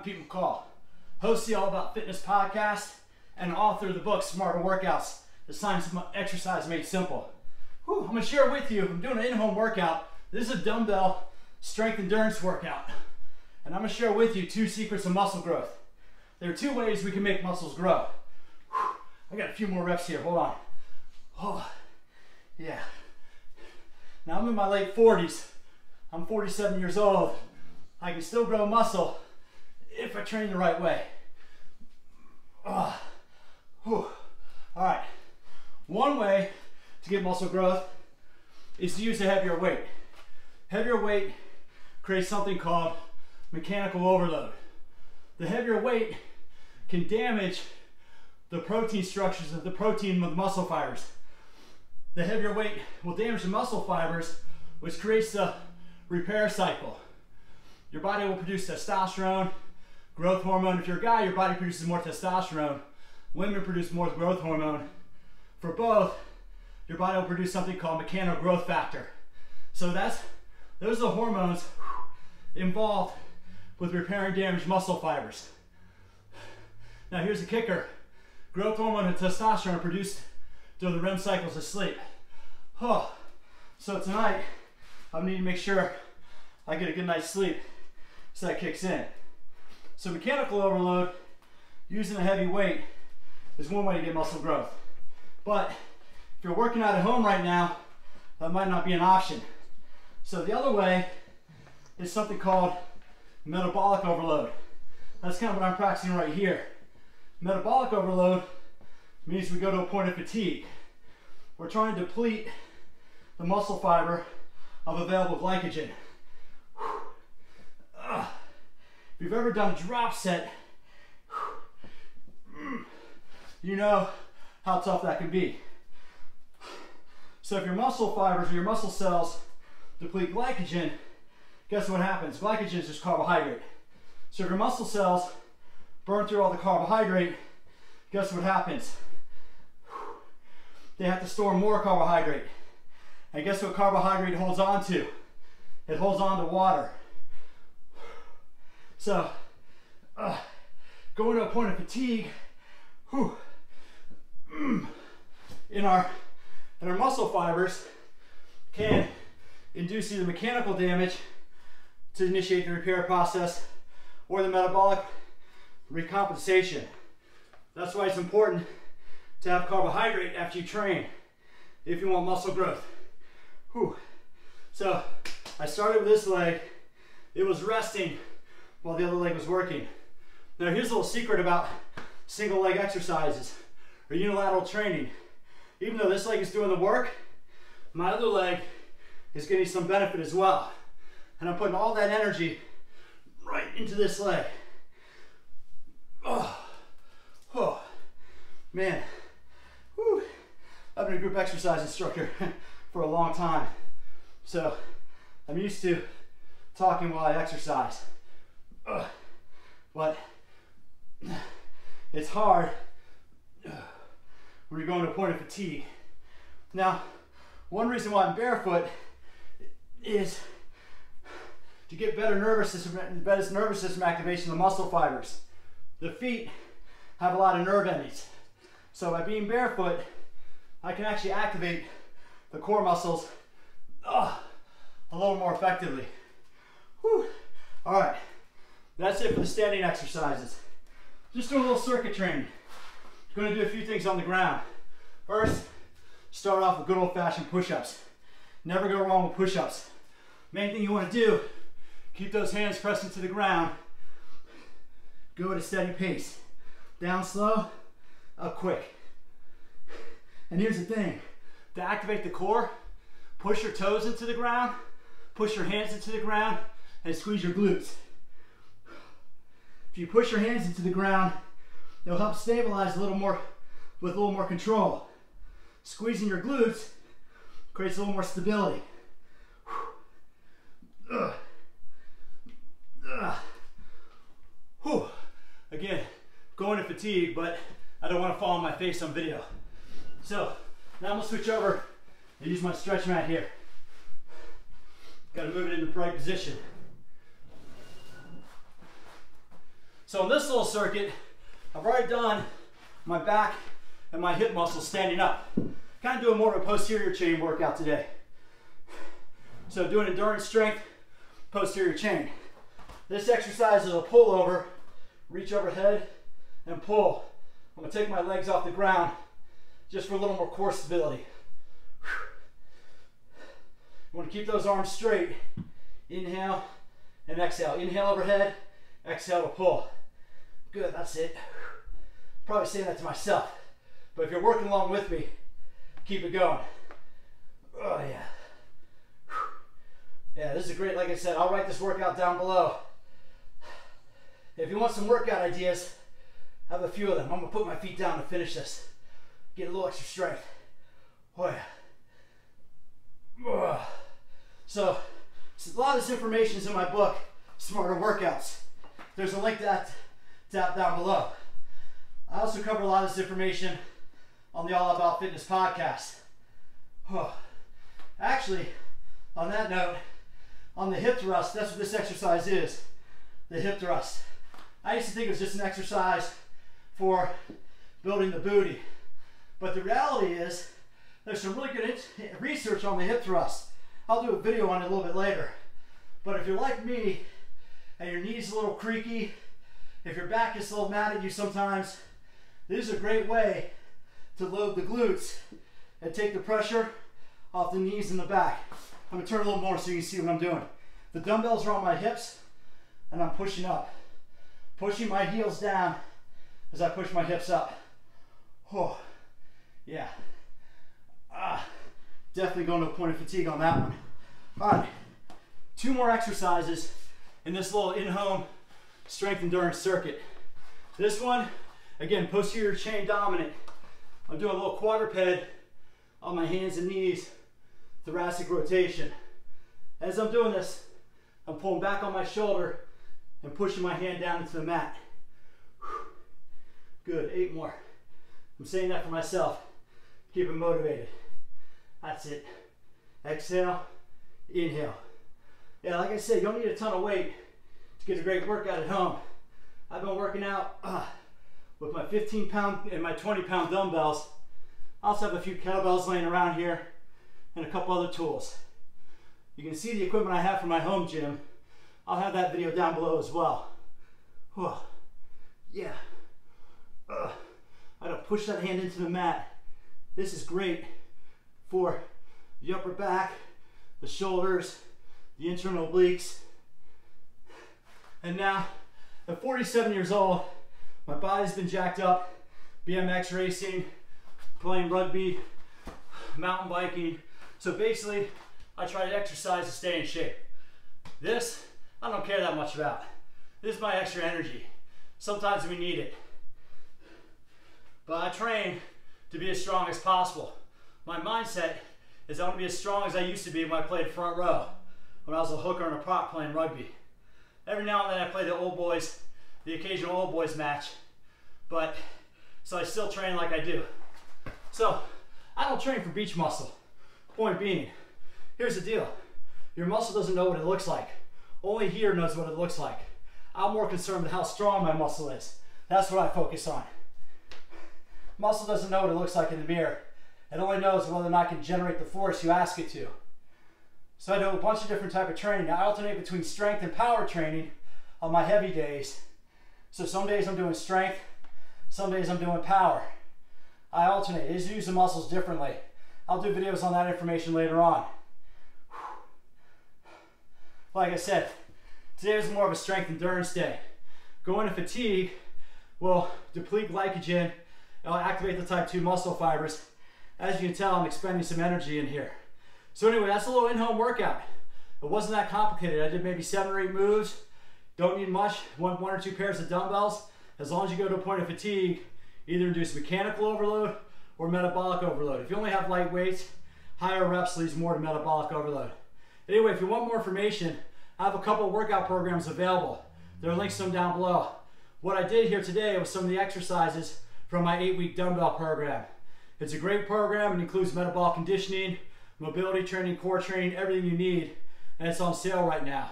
Pete McCall, host of the All About Fitness podcast and author of the book Smarter Workouts, The Science of Exercise Made Simple. I'm going to share with you, I'm doing an in-home workout. This is a dumbbell strength endurance workout. And I'm going to share with you 2 secrets of muscle growth. There are 2 ways we can make muscles grow. I got a few more reps here, hold on. Oh, yeah. Now I'm in my late 40s. I'm 47 years old. I can still grow muscle if I train the right way. All right. One way to get muscle growth is to use a heavier weight. Heavier weight creates something called mechanical overload. The heavier weight can damage the protein structures of the protein of the muscle fibers. The heavier weight will damage the muscle fibers, which creates the repair cycle. Your body will produce testosterone, growth hormone. If you're a guy, your body produces more testosterone. Women produce more growth hormone. For both, your body will produce something called mechanical growth factor. So those are the hormones involved with repairing damaged muscle fibers. Now here's the kicker. Growth hormone and testosterone are produced during the REM cycles of sleep. So tonight, I need to make sure I get a good night's sleep so that kicks in. So mechanical overload, using a heavy weight, is one way to get muscle growth. But if you're working out at home right now, that might not be an option. So the other way is something called metabolic overload. That's kind of what I'm practicing right here. Metabolic overload means we go to a point of fatigue. We're trying to deplete the muscle fiber of available glycogen. If you've ever done a drop set, you know how tough that can be. So if your muscle fibers or your muscle cells deplete glycogen, guess what happens? Glycogen is just carbohydrate. So if your muscle cells burn through all the carbohydrate, guess what happens? They have to store more carbohydrate. And guess what carbohydrate holds on to? It holds on to water. So, going to a point of fatigue, in our muscle fibers can induce either mechanical damage to initiate the repair process or the metabolic recompensation. That's why it's important to have carbohydrate after you train if you want muscle growth. So I started with this leg. It was resting while the other leg was working. Now here's a little secret about single leg exercises or unilateral training. Even though this leg is doing the work, my other leg is getting some benefit as well. And I'm putting all that energy right into this leg. Man. I've been a group exercise instructor for a long time. So I'm used to talking while I exercise. But it's hard when you're going to a point of fatigue. Now, one reason why I'm barefoot is to get better nervous system activation of the muscle fibers. The feet have a lot of nerve endings. So by being barefoot, I can actually activate the core muscles a little more effectively. All right, that's it for the standing exercises. Just doing a little circuit training. Going to do a few things on the ground. First, start off with good old-fashioned push-ups. Never go wrong with push-ups. Main thing you want to do, keep those hands pressed into the ground. Go at a steady pace. Down slow, up quick. And here's the thing, to activate the core, push your toes into the ground, push your hands into the ground, and squeeze your glutes. If you push your hands into the ground, it'll help stabilize a little more with a little more control. Squeezing your glutes creates a little more stability. Again, going to fatigue, but I don't want to fall on my face on video. So now I'm going to switch over and use my stretch mat here. Got to move it in the right position. So in this little circuit, I've already done my back and my hip muscles standing up. Kind of doing more of a posterior chain workout today. So doing endurance strength, posterior chain. This exercise is a pullover, reach overhead and pull. I'm gonna take my legs off the ground just for a little more core stability. You wanna keep those arms straight. Inhale and exhale. Inhale overhead, exhale to pull. Good, that's it. Probably saying that to myself, but if you're working along with me, keep it going. Oh yeah. Yeah, this is great. Like I said, I'll write this workout down below. If you want some workout ideas, I have a few of them. I'm gonna put my feet down to finish this. Get a little extra strength. Oh yeah. Oh. So a lot of this information is in my book, Smarter Workouts. There's a link to that down below. I also cover a lot of this information on the All About Fitness podcast. Oh. Actually, on that note, on the hip thrust, that's what this exercise is, the hip thrust. I used to think it was just an exercise for building the booty, but the reality is there's some really good research on the hip thrust. I'll do a video on it a little bit later. But if you're like me and your knees a little creaky, if your back is a little mad at you sometimes, this is a great way to load the glutes and take the pressure off the knees and the back. I'm gonna turn a little more so you can see what I'm doing. The dumbbells are on my hips and I'm pushing up. Pushing my heels down as I push my hips up. Oh, yeah. Definitely going to a point of fatigue on that one. All right, 2 more exercises in this little in-home strength endurance circuit. This one, again, posterior chain dominant. I'm doing a little quadruped on my hands and knees, thoracic rotation. As I'm doing this, I'm pulling back on my shoulder and pushing my hand down into the mat. Good, 8 more. I'm saying that for myself. Keep it motivated. That's it. Exhale, inhale. Yeah, like I said, you don't need a ton of weight to get a great workout at home. I've been working out with my 15-pound and my 20-pound dumbbells. I also have a few kettlebells laying around here and a couple other tools. You can see the equipment I have for my home gym. I'll have that video down below as well. Oh, yeah. I gotta push that hand into the mat. This is great for the upper back, the shoulders, the internal obliques. And now, at 47 years old, my body's been jacked up, BMX racing, playing rugby, mountain biking. So basically, I try to exercise to stay in shape. This, I don't care that much about. This is my extra energy. Sometimes we need it. But I train to be as strong as possible. My mindset is I want to be as strong as I used to be when I played front row, when I was a hooker and a prop playing rugby. Every now and then I play the old boys, the occasional old boys match, but so I still train like I do. So I don't train for beach muscle. Point being, here's the deal. Your muscle doesn't know what it looks like. Only here knows what it looks like. I'm more concerned with how strong my muscle is. That's what I focus on. Muscle doesn't know what it looks like in the mirror. It only knows whether or not it can generate the force you ask it to. So I do a bunch of different type of training. I alternate between strength and power training on my heavy days. So some days I'm doing strength, some days I'm doing power. I alternate. I just use the muscles differently. I'll do videos on that information later on. Like I said, today was more of a strength endurance day. Going to fatigue will deplete glycogen. It'll activate the type 2 muscle fibers. As you can tell, I'm expending some energy in here. So anyway, that's a little in-home workout. It wasn't that complicated. I did maybe 7 or 8 moves. Don't need much, one or two pairs of dumbbells. As long as you go to a point of fatigue, either induce mechanical overload or metabolic overload. If you only have light weights, higher reps leads more to metabolic overload. Anyway, if you want more information, I have a couple of workout programs available. There are links to them down below. What I did here today was some of the exercises from my 8-week dumbbell program. It's a great program. It includes metabolic conditioning, mobility training, core training, everything you need, and it's on sale right now.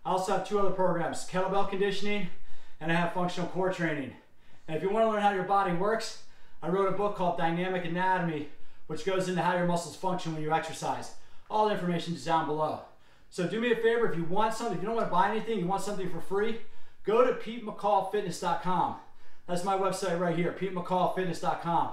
I also have 2 other programs, kettlebell conditioning and I have functional core training. And if you want to learn how your body works, I wrote a book called Dynamic Anatomy, which goes into how your muscles function when you exercise. All the information is down below. So do me a favor, if you want something, if you don't want to buy anything, you want something for free, go to PeteMcCallFitness.com. That's my website right here, PeteMcCallFitness.com.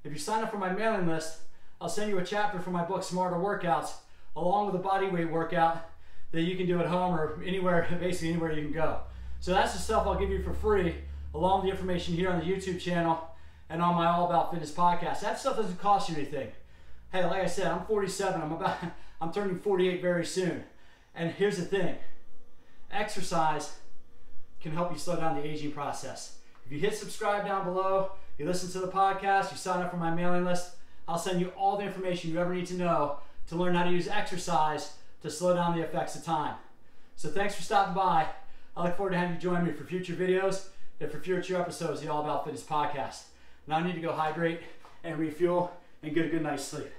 If you sign up for my mailing list, I'll send you a chapter from my book, Smarter Workouts, along with a body weight workout that you can do at home or anywhere, basically anywhere you can go. So that's the stuff I'll give you for free, along with the information here on the YouTube channel and on my All About Fitness podcast. That stuff doesn't cost you anything. Hey, like I said, I'm 47. I'm turning 48 very soon. And here's the thing. Exercise can help you slow down the aging process. If you hit subscribe down below, you listen to the podcast, you sign up for my mailing list, I'll send you all the information you ever need to know to learn how to use exercise to slow down the effects of time. So thanks for stopping by. I look forward to having you join me for future videos and for future episodes of the All About Fitness podcast. Now I need to go hydrate and refuel and get a good night's sleep.